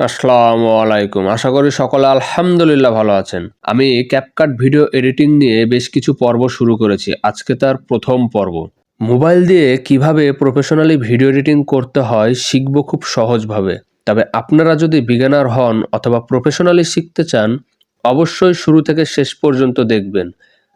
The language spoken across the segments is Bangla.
আসসালামু আলাইকুম। আশা করি সকলে আলহামদুলিল্লাহ ভালো আছেন। আমি ক্যাপকাট ভিডিও এডিটিং নিয়ে বেশ কিছু পর্ব শুরু করেছি। আজকে তার প্রথম পর্ব। মোবাইল দিয়ে কিভাবে প্রফেশনালি ভিডিও এডিটিং করতে হয় শিখব খুব সহজভাবে। তবে আপনারা যদি বিগিনার হন অথবা প্রফেশনালি শিখতে চান, অবশ্যই শুরু থেকে শেষ পর্যন্ত দেখবেন।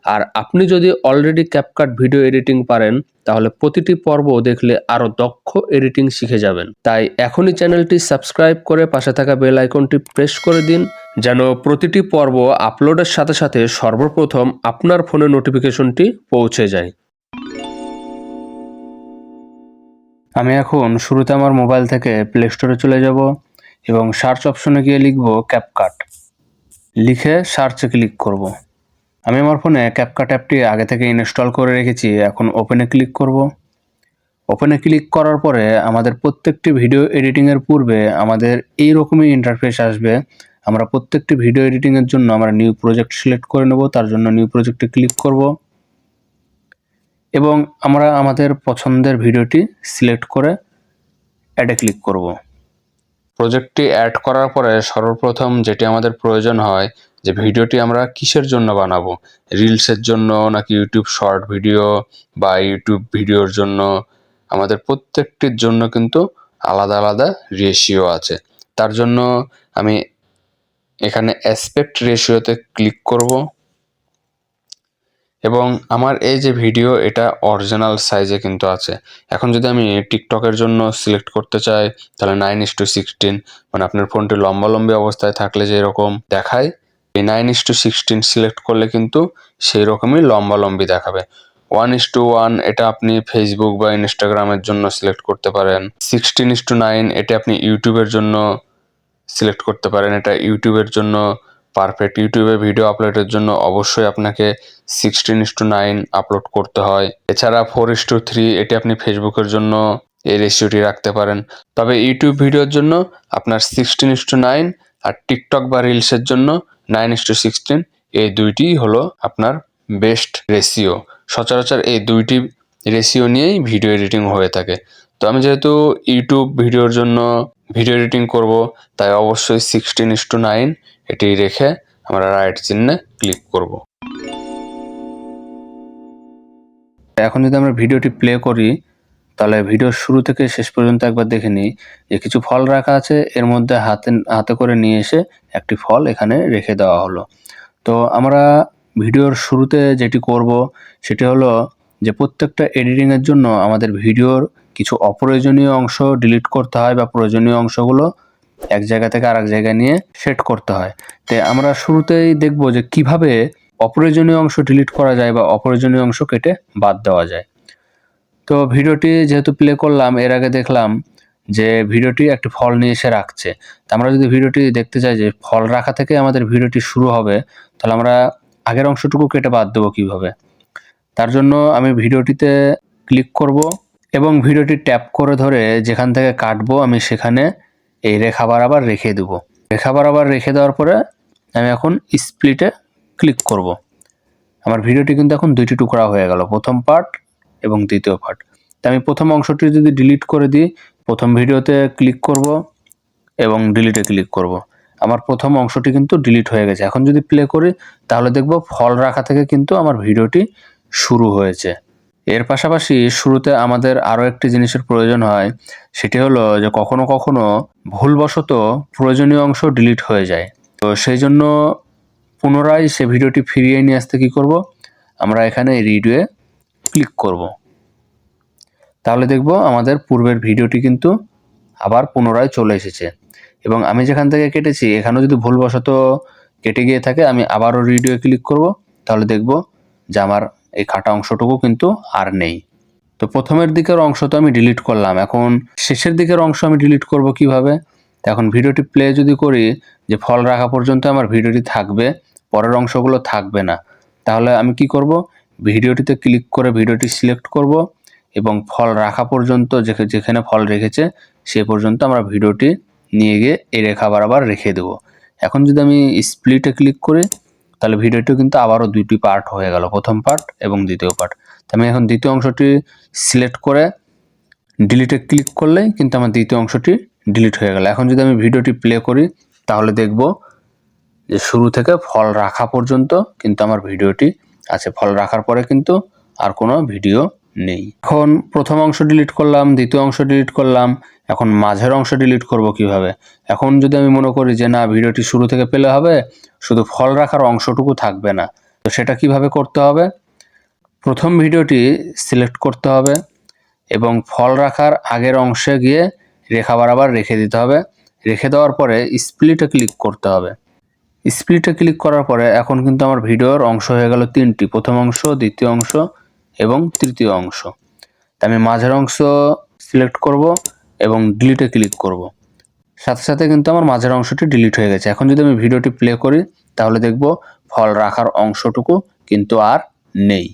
আর আপনি যদি অলরেডি ক্যাপকাট ভিডিও এডিটিং পারেন, তাহলে প্রতিটি পর্ব দেখলে আরও দক্ষ এডিটিং শিখে যাবেন। তাই এখনই চ্যানেলটি সাবস্ক্রাইব করে পাশে থাকা বেল আইকনটি প্রেস করে দিন, যেন প্রতিটি পর্ব আপলোডের সাথে সাথে সর্বপ্রথম আপনার ফোনে নোটিফিকেশনটি পৌঁছে যায়। আমি এখন শুরুতে আমার মোবাইল থেকে প্লে স্টোরে চলে যাব এবং সার্চ অপশনে গিয়ে লিখব ক্যাপকাট। লিখে সার্চে ক্লিক করব। আমি আমার ফোনে ক্যাপকাট অ্যাপটি আগে থেকে ইনস্টল করে রেখেছি। এখন ওপেনে ক্লিক করব। ওপেনে ক্লিক করার পরে আমাদের প্রত্যেকটি ভিডিও এডিটিংয়ের পূর্বে আমাদের এইরকমই ইন্টারফেস আসবে। আমরা প্রত্যেকটি ভিডিও এডিটিংয়ের জন্য আমরা নিউ প্রজেক্ট সিলেক্ট করে নেব। তার জন্য নিউ প্রজেক্টে ক্লিক করব এবং আমরা আমাদের পছন্দের ভিডিওটি সিলেক্ট করে অ্যাডে ক্লিক করব। প্রজেক্টটি অ্যাড করার পরে সর্বপ্রথম যেটি আমাদের প্রয়োজন হয় যে ভিডিওটি আমরা কিসের জন্য বানাবো, রিলসের জন্য নাকি ইউটিউব শর্ট ভিডিও বা ইউটিউব ভিডিওর জন্য। আমাদের প্রত্যেকটির জন্য কিন্তু আলাদা আলাদা রেশিও আছে। তার জন্য আমি এখানে অ্যাসপেক্ট রেশিওতে ক্লিক করব এবং আমার এই যে ভিডিও এটা অরিজিনাল সাইজে কিন্তু আছে। এখন যদি আমি টিকটকের জন্য সিলেক্ট করতে চাই তাহলে 9:16, মানে আপনার ফোনটি লম্বালম্বি অবস্থায় থাকলে যে এরকম দেখায়, এই 9:16 সিলেক্ট করলে কিন্তু সেই রকমই লম্বালম্বি দেখাবে। 1:1 এটা আপনি ফেসবুক বা ইনস্টাগ্রামের জন্য সিলেক্ট করতে পারেন। 16:9 এটা আপনি ইউটিউবের জন্য সিলেক্ট করতে পারেন। এটা ইউটিউবের জন্য পারফেক্ট। ইউটিউবে ভিডিও আপলোডের জন্য অবশ্যই আপনাকে 16:9 আপলোড করতে হয়। এছাড়া 4:3 এটি আপনি ফেসবুকের জন্য এই রেশিওটি রাখতে পারেন। তবে ইউটিউব ভিডিওর জন্য আপনার 16:9 আর টিকটক বা রিলসের জন্য 9:16 এই দুইটিই হলো আপনার বেস্ট রেশিও। সচরাচর এই দুইটি রেশিও নিয়েই ভিডিও এডিটিং হয়ে থাকে। তো আমি যেহেতু ইউটিউব ভিডিওর জন্য ভিডিও এডিটিং করব, তাই অবশ্যই 16:9 এটি রেখে আমরা রাইট চিহ্নে ক্লিক করব। এখন যদি আমরা ভিডিওটি প্লে করি তাহলে ভিডিওর শুরু থেকে শেষ পর্যন্ত একবার দেখে নিই যে কিছু ফল রাখা আছে। এর মধ্যে হাতে করে নিয়ে এসে একটি ফল এখানে রেখে দেওয়া হলো। তো আমরা ভিডিওর শুরুতে যেটি করব সেটি হলো যে প্রত্যেকটা এডিটিংয়ের জন্য আমাদের ভিডিওর কিছু অপ্রয়োজনীয় অংশ ডিলিট করতে হয় বা প্রয়োজনীয় অংশগুলো এক জায়গা থেকে আরেক জায়গায় নিয়ে সেট করতে হয়। তো আমরা শুরুতেই দেখব যে কিভাবে অপ্রয়োজনীয় অংশ ডিলিট করা যায় বা অপ্রয়োজনীয় অংশ কেটে বাদ দেওয়া যায়। তো ভিডিওটি যেহেতু প্লে করলাম, এর আগে দেখলাম যে ভিডিওটি একটি ফল নিয়ে এসে রাখছে। তো আমরা যদি ভিডিওটি দেখতে চাই যে ফল রাখা থেকে আমাদের ভিডিওটি শুরু হবে, তাহলে আমরা আগের অংশটুকু কেটে বাদ দেবো কীভাবে। তার জন্য আমি ভিডিওটিতে ক্লিক করব এবং ভিডিওটি ট্যাপ করে ধরে যেখান থেকে কাটবো আমি সেখানে এই রেখা বরাবর রেখে দেবো। রেখা বরাবর রেখে দেওয়ার পরে আমি এখন স্প্লিটে ক্লিক করব। আমার ভিডিওটি কিন্তু এখন দুইটি টুকরা হয়ে গেল, প্রথম পার্ট এবং দ্বিতীয় পার্ট। তো আমি প্রথম অংশটি যদি ডিলিট করে দিই, প্রথম ভিডিওতে ক্লিক করব এবং ডিলিটে ক্লিক করব। আমার প্রথম অংশটি কিন্তু ডিলিট হয়ে গেছে। এখন যদি প্লে করি তাহলে দেখব ফল রাখা থেকে কিন্তু আমার ভিডিওটি শুরু হয়েছে। এর পাশাপাশি শুরুতে আমাদের আরও একটি জিনিসের প্রয়োজন হয়, সেটি হলো যে কখনো কখনো ভুলবশত প্রয়োজনীয় অংশ ডিলিট হয়ে যায়। তো সেই জন্য পুনরায় সে ভিডিওটি ফিরিয়ে নিয়ে আসতে কী করব, আমরা এখানে রিডুয়ে ক্লিক করব। তাহলে দেখব আমাদের পূর্বের ভিডিওটি কিন্তু আবার পুনরায় চলে এসেছে এবং আমি যেখান থেকে কেটেছি এখানেও যদি ভুলবশত কেটে গিয়ে থাকে আমি আবারও রিডুয়ে ক্লিক করব। তাহলে দেখব যে আমার এই কাটা অংশটুকু কিন্তু আর নেই। তো প্রথমের দিকের অংশ তো আমি ডিলিট করলাম, এখন শেষের দিকের অংশ আমি ডিলিট করব কিভাবে। এখন ভিডিওটি প্লে যদি করি যে ফল রাখা পর্যন্ত আমার ভিডিওটি থাকবে, পরের অংশগুলো থাকবে না, তাহলে আমি কি করব, ভিডিওটিতে ক্লিক করে ভিডিওটি সিলেক্ট করব এবং ফল রাখা পর্যন্ত যেখানে ফল রেখেছে সে পর্যন্ত আমরা ভিডিওটি নিয়ে গিয়ে এই রেখা বরাবর রেখে দেব। এখন যদি আমি স্প্লিটে ক্লিক করি তাহলে ভিডিওটি কিন্তু আবারও দুইটি পার্ট হয়ে গেল, প্রথম পার্ট এবং দ্বিতীয় পার্ট। আমি এখন দ্বিতীয় অংশটি সিলেক্ট করে ডিলিটে ক্লিক করলেই কিন্তু আমার দ্বিতীয় অংশটি ডিলিট হয়ে গেল। এখন যদি আমি ভিডিওটি প্লে করি তাহলে দেখব যে শুরু থেকে ফল রাখা পর্যন্ত কিন্তু আমার ভিডিওটি আছে। ফল রাখার পরে কিন্তু আর কোনো ভিডিও নেই। এখন প্রথম অংশ ডিলিট করলাম, দ্বিতীয় অংশ ডিলিট করলাম, এখন মাঝের অংশ ডিলিট করব কিভাবে? এখন যদি আমি মনে করি যে না ভিডিওটি শুরু থেকে পেলে হবে, শুধু ফল রাখার অংশটুকু থাকবে না, তো সেটা কিভাবে করতে হবে? প্রথম ভিডিওটি সিলেক্ট করতে হবে এবং ফল রাখার আগের অংশে গিয়ে রেখা বরাবর রেখে দিতে হবে। রেখে দেওয়ার পরে স্প্লিটে ক্লিক করতে হবে। স্প্লিটে ক্লিক করার পরে এখন কিন্তু আমার ভিডিওর অংশ হয়ে গেল তিনটি, প্রথম অংশ, দ্বিতীয় অংশ এবং তৃতীয় অংশ। আমি মাঝের অংশ সিলেক্ট করব এবং ডিলিটে ক্লিক করব। সাথে সাথে কিন্তু আমার মাঝের অংশটি ডিলিট হয়ে গেছে। এখন যদি আমি ভিডিওটি প্লে করি তাহলে দেখব ফল রাখার অংশটুকু কিন্তু আর নেই।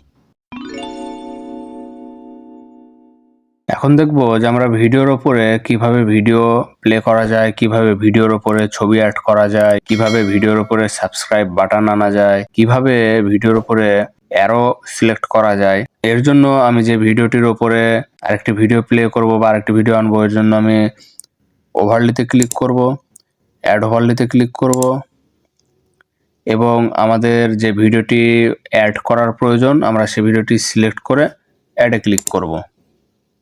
এখন দেখব যে আমরা ভিডিওর ওপরে কিভাবে ভিডিও প্লে করা যায়, কিভাবে ভিডিওর ওপরে ছবি অ্যাড করা যায়, কিভাবে ভিডিওর ওপরে সাবস্ক্রাইব বাটন আনা যায়, কিভাবে ভিডিওর ওপরে অ্যারো সিলেক্ট করা যায়। এর জন্য আমি যে ভিডিওটির ওপরে আরেকটি ভিডিও প্লে করব বা আরেকটি ভিডিও আনবো, এর জন্য আমি ওভারলিতে ক্লিক করব, অ্যাড ওভারলিতে ক্লিক করব এবং আমাদের যে ভিডিওটি অ্যাড করার প্রয়োজন আমরা সেই ভিডিওটি সিলেক্ট করে অ্যাডে ক্লিক করব।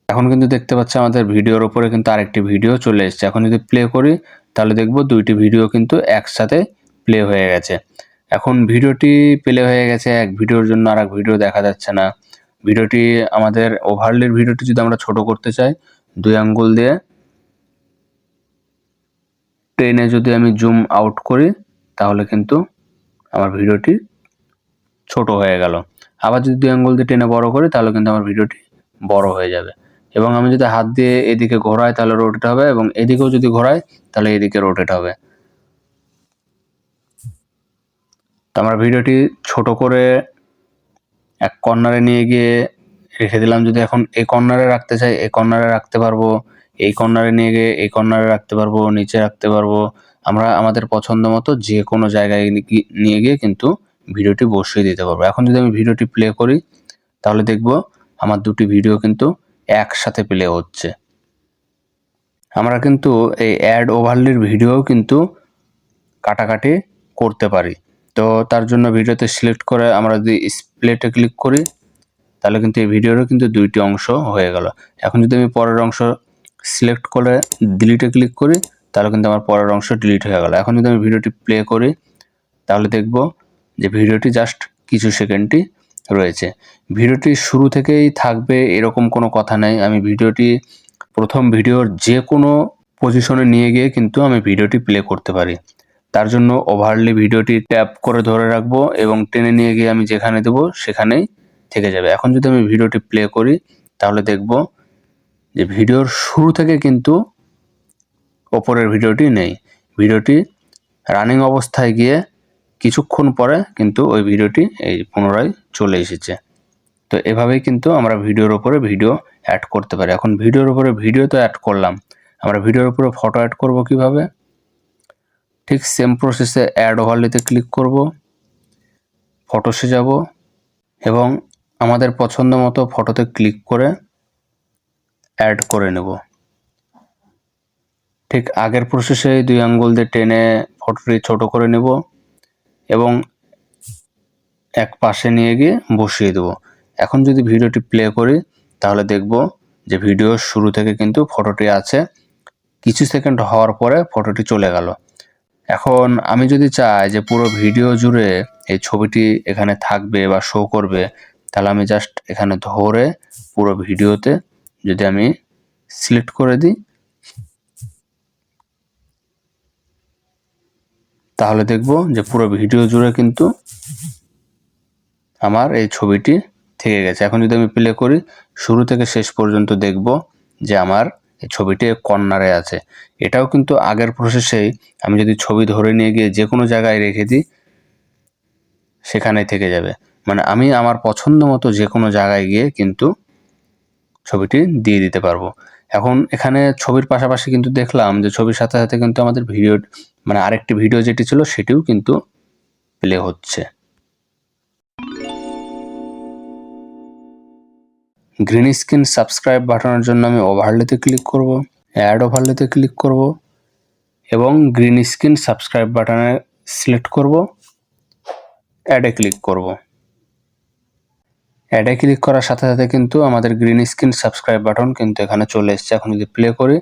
এখন কিন্তু দেখতে পাচ্ছি আমাদের ভিডিওর উপরে কিন্তু আরেকটি ভিডিও চলে এসেছে। এখন যদি প্লে করি তাহলে দেখব দুইটি ভিডিও কিন্তু একসাথে প্লে হয়ে গেছে। এখন ভিডিওটি প্লে হয়ে গেছে, এক ভিডিওর জন্য আরেক ভিডিও দেখা যাচ্ছে না। ভিডিওটি আমাদের ওভারলের ভিডিওটি যদি আমরা ছোট করতে চাই, দুই আঙ্গুল দিয়ে টেনে যদি আমি জুম আউট করি তাহলে কিন্তু আমার ভিডিওটি ছোট হয়ে গেল। আবার যদি দুই আঙ্গুল দিয়ে টেনে বড় করি তাহলে কিন্তু আমার ভিডিওটি বড় হয়ে যাবে। এবং আমি যদি হাত দিয়ে এদিকে ঘোরাই তাহলে রোটেট হবে এবং এদিকেও যদি ঘোরাই তাহলে এদিকে রোটেট হবে। তো আমরা ভিডিওটি ছোট করে এক কর্নারে নিয়ে গিয়ে রেখে দিলাম। যদি এখন এই কর্নারে রাখতে চাই এই কর্নারে রাখতে পারবো, এই কর্নারে নিয়ে গিয়ে এই কর্নারে রাখতে পারবো, নিচে রাখতে পারবো। আমরা আমাদের পছন্দ মতো যে কোনো জায়গায় নিয়ে গিয়ে কিন্তু ভিডিওটি বসিয়ে দিতে পারবো। এখন যদি আমি ভিডিওটি প্লে করি তাহলে দেখব আমার দুটি ভিডিও কিন্তু একসাথে প্লে হচ্ছে। আমরা কিন্তু এই অ্যাড ওভারলির ভিডিও কিন্তু কাটাকাটি করতে পারি। তো তার জন্য ভিডিওতে সিলেক্ট করে আমরা যদি স্প্লিটে ক্লিক করি তাহলে কিন্তু এই ভিডিওরও কিন্তু দুইটি অংশ হয়ে গেল। এখন যদি আমি পরের অংশ সিলেক্ট করে ডিলিটে ক্লিক করি তাহলে কিন্তু আমার পরের অংশ ডিলিট হয়ে গেল। এখন যদি আমি ভিডিওটি প্লে করি তাহলে দেখব যে ভিডিওটি জাস্ট কিছু সেকেন্ডই রয়েছে। ভিডিওটি শুরু থেকেই থাকবে এরকম কোনো কথা নেই। আমি ভিডিওটি প্রথম ভিডিওর যে কোনো পজিশনে নিয়ে গিয়ে কিন্তু আমি ভিডিওটি প্লে করতে পারি। তার জন্য ওভারলি ভিডিওটি ট্যাপ করে ধরে রাখবো এবং টেনে নিয়ে গিয়ে আমি যেখানে দেবো সেখানেই থেকে যাবে। এখন যদি আমি ভিডিওটি প্লে করি তাহলে দেখব যে ভিডিওর শুরু থেকে কিন্তু ওপরের ভিডিওটি নেই। ভিডিওটি রানিং অবস্থায় গিয়ে কিছুক্ষণ পরে কিন্তু ওই ভিডিওটি এই পুনরায় চলে এসেছে। তো এভাবেই কিন্তু আমরা ভিডিওর উপরে ভিডিও অ্যাড করতে পারি। এখন ভিডিওর উপরে ভিডিও তো অ্যাড করলাম, আমরা ভিডিওর উপরে ফটো অ্যাড করব কিভাবে? ঠিক সেম প্রসেসে অ্যাড ওভারলেতে ক্লিক করব, ফটোসে যাব এবং আমাদের পছন্দ মতো ফটোতে ক্লিক করে অ্যাড করে নেব। ঠিক আগের প্রসেসে দুই আঙ্গুল দিয়ে টেনে ফটোটি ছোট করে নেব এবং এক পাশে নিয়ে গিয়ে বসিয়ে দেব। এখন যদি ভিডিওটি প্লে করি তাহলে দেখব যে ভিডিওর শুরু থেকে কিন্তু ফটোটি আছে, কিছু সেকেন্ড হওয়ার পরে ফটোটি চলে গেল। এখন আমি যদি চাই যে পুরো ভিডিও জুড়ে এই ছবিটি এখানে থাকবে বা শো করবে তাহলে আমি জাস্ট এখানে ধরে পুরো ভিডিওতে যদি আমি সিলেক্ট করে দিই তাহলে দেখব যে পুরো ভিডিও জুড়ে কিন্তু আমার এই ছবিটি থেকে গেছে। এখন যদি আমি প্লে করি শুরু থেকে শেষ পর্যন্ত দেখব যে আমার এই ছবিটি কর্নারে আছে। এটাও কিন্তু আগের প্রসেসেই আমি যদি ছবি ধরে নিয়ে গিয়ে যে কোনো জায়গায় রেখে দিই সেখানেই থেকে যাবে। মানে আমি আমার পছন্দ মতো যে কোনো জায়গায় গিয়ে কিন্তু ছবিটি দিয়ে দিতে পারবো। এখন এখানে ছবির পাশাপাশি কিন্তু দেখলাম যে ছবির সাথে সাথে কিন্তু আমাদের ভিডিও মানে আরেকটি ভিডিও যেটি ছিল সেটিও কিন্তু প্লে হচ্ছে। গ্রিন স্ক্রিন সাবস্ক্রাইব বাটনের জন্য আমি ওভারলেতে ক্লিক করব অ্যাড ওভারলেতে ক্লিক করব এবং গ্রিন স্ক্রিন সাবস্ক্রাইব বাটনে সিলেক্ট করব, অ্যাডে ক্লিক করব। অ্যাডে ক্লিক করার সাথে সাথে কিন্তু আমাদের গ্রিন স্ক্রিন সাবস্ক্রাইব বাটন কিন্তু এখানে চলে এসেছে। এখন যদি প্লে করি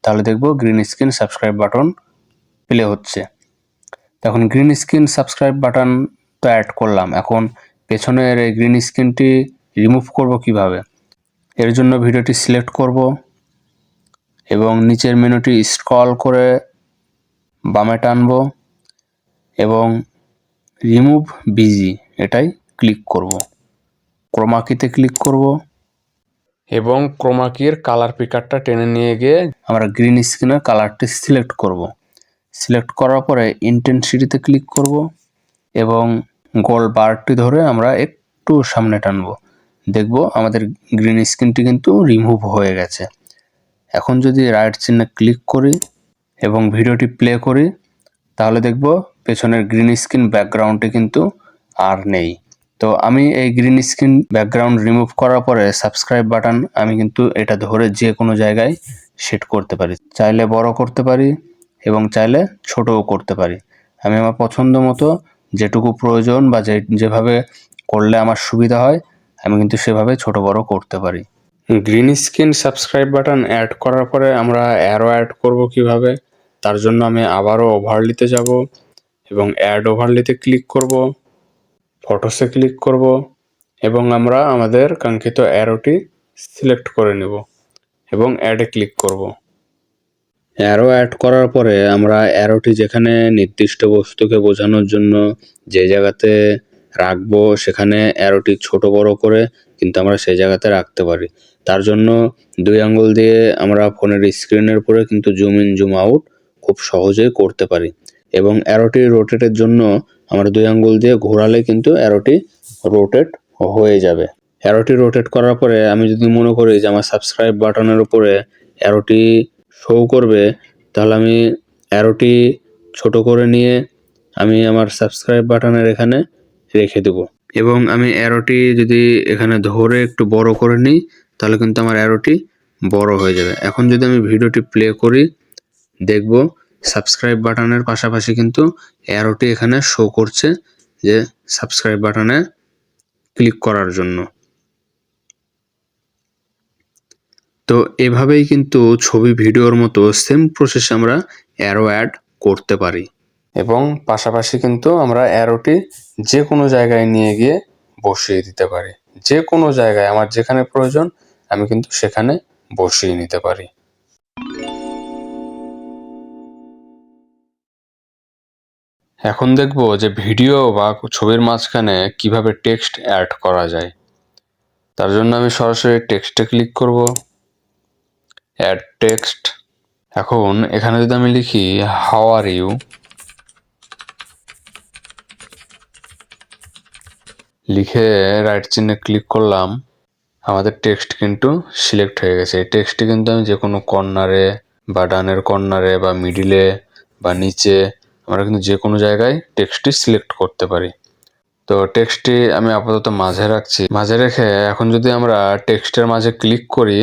তাহলে দেখব green screen subscribe button play হচ্ছে। এখন গ্রিন স্ক্রিন সাবস্ক্রাইব বাটন তো অ্যাড করলাম, এখন পেছনের এই গ্রিন স্ক্রিনটি রিমুভ করব কিভাবে? এর জন্য ভিডিওটি সিলেক্ট করব এবং নিচের মেনুটি স্ক্রল করে বামে টানব এবং রিমুভ বিজি এটাই ক্লিক করব। ক্রোমা কিতে ক্লিক করব এবং ক্রোমা কির কালার পিকারটা টেনে নিয়ে গিয়ে আমরা গ্রিন স্ক্রিনের কালারটি সিলেক্ট করব। সিলেক্ট করার পরে ইন্টেন্সিটিতে ক্লিক করব এবং গোল বারটি ধরে আমরা একটু সামনে টানব। দেখব আমাদের গ্রিন স্ক্রিনটি কিন্তু রিমুভ হয়ে গেছে। এখন যদি রাইট চিহ্নে ক্লিক করি এবং ভিডিওটি প্লে করি তাহলে দেখব পেছনের গ্রিন স্ক্রিন ব্যাকগ্রাউন্ডটি কিন্তু আর নেই। তো আমি এই গ্রিন স্ক্রিন ব্যাকগ্রাউন্ড রিমুভ করার পরে সাবস্ক্রাইব বাটন আমি কিন্তু এটা ধরে যে কোনো জায়গায় সেট করতে পারি, চাইলে বড় করতে পারি এবং চাইলে ছোটও করতে পারি। আমি আমার পছন্দ মতো যেটুকু প্রয়োজন বা যেভাবে করলে আমার সুবিধা হয় আমি কিন্তু সেভাবে ছোট বড় করতে পারি। Green screen subscribe button add করার পরে আমরা অ্যারো অ্যাড করব কিভাবে, তার জন্য আমি আবারও ওভারলিতে যাব এবং অ্যাড ওভারলিতে ক্লিক করব, ফটোসে ক্লিক করব এবং আমরা আমাদের কাঙ্ক্ষিত অ্যারোটি সিলেক্ট করে নেব এবং অ্যাডে ক্লিক করব। অ্যারো অ্যাড করার পরে আমরা অ্যারোটি যেখানে নির্দিষ্ট বস্তুকে বোঝানোর জন্য যে জায়গাতে রাখবো সেখানে অ্যারোটি ছোট বড় করে কিন্তু আমরা সেই জায়গাতে রাখতে পারি। তার জন্য 2 আঙ্গুল দিয়ে আমরা ফোনের স্ক্রিনের উপরে কিন্তু জুম ইন জুম আউট খুব সহজেই করতে পারি এবং অ্যারোটি রোটেটের জন্য আমরা 2 আঙ্গুল দিয়ে ঘোরালে কিন্তু অ্যারোটি রোটেট হয়ে যাবে। অ্যারোটি রোটেট করার পরে আমি যদি মনে করি যে আমার সাবস্ক্রাইব বাটনের উপরে অ্যারোটি শো করবে তাহলে আমি অ্যারোটি ছোট করে নিয়ে আমি আমার সাবস্ক্রাইব বাটনের এখানে রেখে দেব এবং আমি অ্যারোটি যদি এখানে ধরে একটু বড় করে নিই তাহলে কিন্তু আমার অ্যারোটি বড় হয়ে যাবে। এখন যদি আমি ভিডিওটি প্লে করি দেখব সাবস্ক্রাইব বাটনের পাশাপাশি কিন্তু অ্যারোটি এখানে শো করছে যে সাবস্ক্রাইব বাটনে ক্লিক করার জন্য। তো এভাবেই কিন্তু ছবি ভিডিওর মতো সেম প্রসেসে আমরা অ্যারো অ্যাড করতে পারি এবং পাশাপাশি কিন্তু আমরা অ্যারোটি যে কোনো জায়গায় নিয়ে গিয়ে বসিয়ে দিতে পারি। যে কোনো জায়গায় আমার যেখানে প্রয়োজন আমি কিন্তু সেখানে বসিয়ে নিতে পারি। এখন দেখব যে ভিডিও বা ছবির মাঝখানে কিভাবে টেক্সট অ্যাড করা যায়। তার জন্য আমি সরাসরি টেক্সটে ক্লিক করব, অ্যাড টেক্সট। এখন এখানে যদি আমি লিখি হাউ আর ইউ, লিখে রাইট চিহ্নে ক্লিক করলাম, আমাদের টেক্সট কিন্তু সিলেক্ট হয়ে গেছে। এই টেক্সটটি কিন্তু আমি যে কোনো কর্নারে বা ডানের কর্নারে বা মিডিলে বা নিচে আমরা কিন্তু যে কোনো জায়গায় টেক্সটটি সিলেক্ট করতে পারি। তো টেক্সটটি আমি আপাতত মাঝে রাখছি। মাঝে রেখে এখন যদি আমরা টেক্সটের মাঝে ক্লিক করি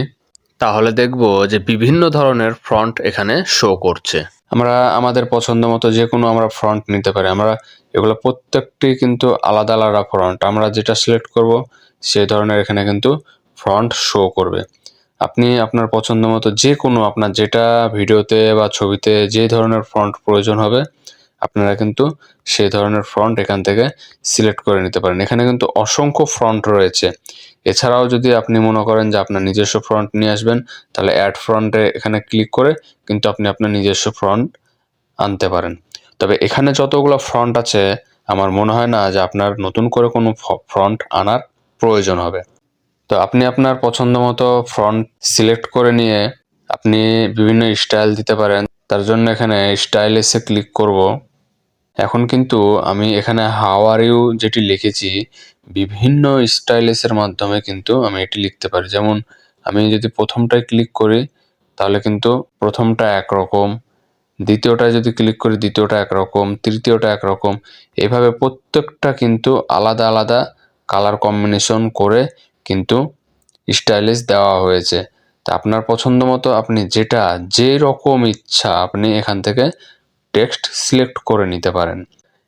তাহলে দেখব যে বিভিন্ন ধরনের ফন্ট এখানে শো করছে। আমরা আমাদের পছন্দ মতো যে কোনো আমরা ফন্ট নিতে পারি। আমরা এগুলো প্রত্যেকটি কিন্তু আলাদা আলাদা ফন্ট, আমরা যেটা সিলেক্ট করব সেই ধরনের এখানে কিন্তু ফন্ট শো করবে। আপনি আপনার পছন্দ মতো যে কোনো আপনার যেটা ভিডিওতে বা ছবিতে যে ধরনের ফন্ট প্রয়োজন হবে আপনারা কিন্তু সেই ধরনের ফন্ট এখান থেকে সিলেক্ট করে নিতে পারেন। এখানে কিন্তু অসংখ্য ফন্ট রয়েছে। এছাড়াও যদি আপনি মনে করেন যে আপনার নিজস্ব ফন্ট নিয়ে আসবেন তাহলে অ্যাড ফন্টে এখানে ক্লিক করে কিন্তু আপনি আপনার নিজস্ব ফন্ট আনতে পারেন। তবে এখানে যতগুলো ফন্ট আছে আমার মনে হয় না যে আপনার নতুন করে কোনো ফন্ট আনার প্রয়োজন হবে। তো আপনি আপনার পছন্দ মতো ফন্ট সিলেক্ট করে নিয়ে আপনি বিভিন্ন স্টাইল দিতে পারেন। তার জন্য এখানে স্টাইলেসে ক্লিক করব। এখন কিন্তু আমি এখানে হাউ আর ইউ যেটি লিখেছি বিভিন্ন স্টাইলেসের মাধ্যমে কিন্তু আমি এটি লিখতে পারি। যেমন আমি যদি প্রথমটায় ক্লিক করি তাহলে কিন্তু প্রথমটা একরকম, দ্বিতীয়টায় যদি ক্লিক করি দ্বিতীয়টা একরকম, তৃতীয়টা একরকম, এভাবে প্রত্যেকটা কিন্তু আলাদা আলাদা কালার কম্বিনেশন করে কিন্তু স্টাইলিশ দেওয়া হয়েছে। তা আপনার পছন্দ মতো আপনি যে রকম ইচ্ছা আপনি এখান থেকে টেক্সট সিলেক্ট করে নিতে পারেন।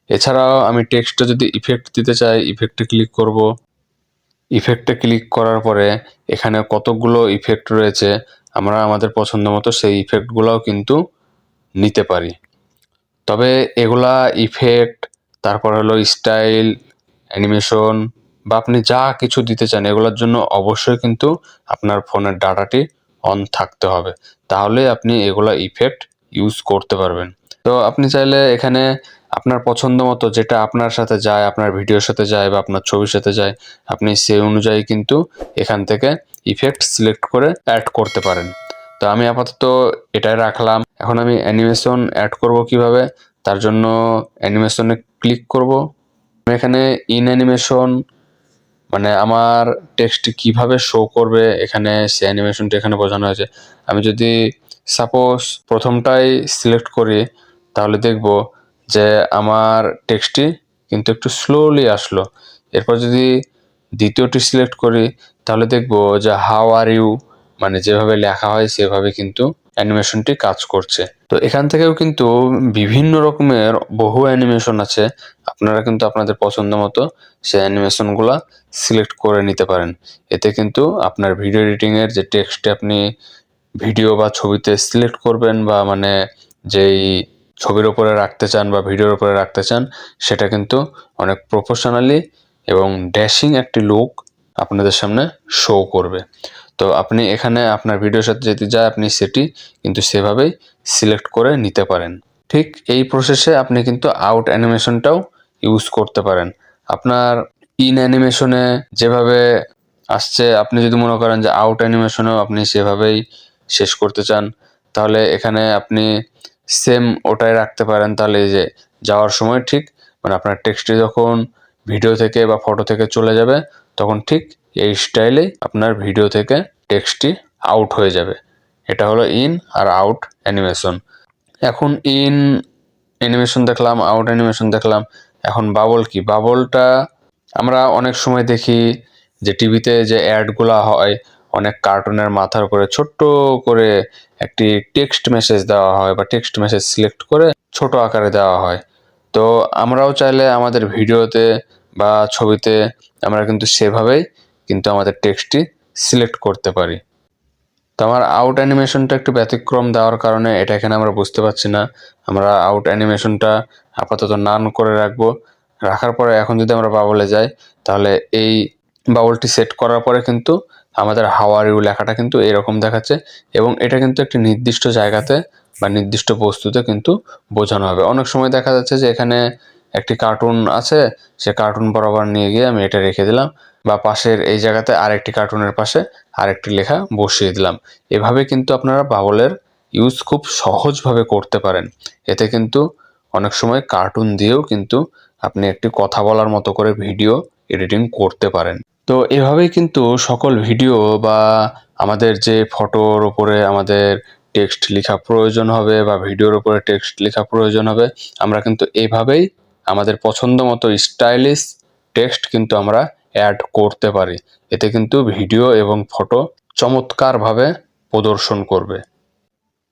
এছাড়াও আমি টেক্সটে যদি ইফেক্ট দিতে চাই, ইফেক্টে ক্লিক করব। ইফেক্টে ক্লিক করার পরে এখানে কতগুলো ইফেক্ট রয়েছে, আমরা আমাদের পছন্দ মতো সেই ইফেক্টগুলোও কিন্তু নিতে পারি। তবে এগুলা ইফেক্ট, তারপর হলো স্টাইল, অ্যানিমেশন বা আপনি যা কিছু দিতে চান এগুলোর জন্য অবশ্যই কিন্তু আপনার ফোনের ডাটাটি অন থাকতে হবে, তাহলে আপনি এগুলা ইফেক্ট ইউজ করতে পারবেন। তো আপনি চাইলে এখানে আপনার পছন্দ মতো যেটা আপনার সাথে যায়, আপনার ভিডিওর সাথে যায় বা আপনার ছবির সাথে যায়, আপনি সেই অনুযায়ী কিন্তু এখান থেকে ইফেক্ট সিলেক্ট করে অ্যাড করতে পারেন। তো আমি আপাতত এটাই রাখলাম। এখন আমি অ্যানিমেশন অ্যাড করব কিভাবে, তার জন্য অ্যানিমেশনে ক্লিক করব। আমি এখানে ইন অ্যানিমেশন মানে আমার টেক্সট কিভাবে শো করবে এখানে সে অ্যানিমেশনটা এখানে বোঝানো হয়েছে। আমি যদি সাপোজ প্রথমটাই সিলেক্ট করি তাহলে দেখব যে আমার টেক্সটটি কিন্তু একটু স্লোলি আসলো। এরপর যদি দ্বিতীয়টি সিলেক্ট করি তাহলে দেখব যে হাউ আর ইউ মানে যেভাবে লেখা হয় সেভাবে কিন্তু অ্যানিমেশনটি কাজ করছে। তো এখান থেকেও কিন্তু বিভিন্ন রকমের বহু অ্যানিমেশন আছে, আপনারা কিন্তু আপনাদের পছন্দ মতো সেই অ্যানিমেশনগুলা সিলেক্ট করে নিতে পারেন। এতে কিন্তু আপনার ভিডিও এডিটিংয়ের যে টেক্সটে আপনি ভিডিও বা ছবিতে সিলেক্ট করবেন বা মানে যেই ছবির ওপরে রাখতে চান বা ভিডিওর উপরে রাখতে চান সেটা কিন্তু অনেক প্রফেশনালি এবং ড্যাশিং একটি লুক আপনাদের সামনে শো করবে। তো আপনি এখানে আপনার ভিডিওর সাথে যেতে যায় আপনি সেটি কিন্তু সেভাবেই সিলেক্ট করে নিতে পারেন। ঠিক এই প্রসেসে আপনি কিন্তু আউট অ্যানিমেশনটাও ইউজ করতে পারেন। আপনার ইন অ্যানিমেশনে যেভাবে আসছে আপনি যদি মনে করেন যে আউট অ্যানিমেশনেও আপনি সেভাবেই শেষ করতে চান তাহলে এখানে আপনি সেম ওটাই রাখতে পারেন। তাহলে এই যে যাওয়ার সময় ঠিক মানে আপনার টেক্সটটি যখন ভিডিও থেকে বা ফটো থেকে চলে যাবে তখন ঠিক এই স্টাইলেই আপনার ভিডিও থেকে টেক্সটটি আউট হয়ে যাবে। এটা হলো ইন আর আউট অ্যানিমেশন। এখন ইন অ্যানিমেশন দেখলাম, আউট অ্যানিমেশন দেখলাম। এখন বাবল কি, বাবলটা আমরা অনেক সময় দেখি যে টিভিতে যে অ্যাডগুলা হয় অনেক কার্টুনের মাথার উপরে ছোট্ট করে একটি টেক্সট মেসেজ দেওয়া হয় বা টেক্সট মেসেজ সিলেক্ট করে ছোট আকারে দেওয়া হয়। তো আমরাও চাইলে আমাদের ভিডিওতে বা ছবিতে আমরা কিন্তু সেভাবেই কিন্তু আমাদের টেক্সটটি সিলেক্ট করতে পারি। তো আমার আউট অ্যানিমেশনটা একটু ব্যতিক্রম দেওয়ার কারণে এটা এখানে আমরা বুঝতে পারছি না। আমরা আউট অ্যানিমেশনটা আপাতত নান করে রাখবো। রাখার পরে এখন যদি আমরা বাবলে যাই তাহলে এই বাবলটি সেট করার পরে কিন্তু আমাদের হাউ আর ইউ লেখাটা কিন্তু এরকম দেখাচ্ছে এবং এটা কিন্তু একটি নির্দিষ্ট জায়গাতে বা নির্দিষ্ট বস্তুতে কিন্তু বোঝানো হবে। অনেক সময় দেখা যাচ্ছে যে এখানে একটি কার্টুন আছে, সে কার্টুন বরাবর নিয়ে গিয়ে আমি এটা রেখে দিলাম বা পাশের এই জায়গাতে আরেকটি কার্টুনের পাশে আরেকটি লেখা বসিয়ে দিলাম। এভাবে কিন্তু আপনারা বাবলের ইউজ খুব সহজভাবে করতে পারেন। এতে কিন্তু অনেক সময় কার্টুন দিয়েও কিন্তু আপনি একটি কথা বলার মতো করে ভিডিও এডিটিং করতে পারেন। তো এভাবেই কিন্তু সকল ভিডিও বা আমাদের যে ফটোর উপরে আমাদের টেক্সট লেখা প্রয়োজন হবে বা ভিডিওর উপরে টেক্সট লেখা প্রয়োজন হবে আমরা কিন্তু এইভাবেই আমাদের পছন্দ মতো স্টাইলিশ টেক্সট কিন্তু আমরা অ্যাড করতে পারি। এতে কিন্তু ভিডিও এবং ফটো চমৎকারভাবে প্রদর্শন করবে।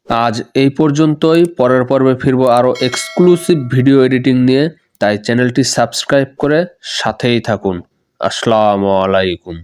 আজ এই পর্যন্তই, পরের পর্বে ফিরবো আরও এক্সক্লুসিভ ভিডিও এডিটিং নিয়ে, তাই চ্যানেলটি সাবস্ক্রাইব করে সাথেই থাকুন। আসসালামু আলাইকুম।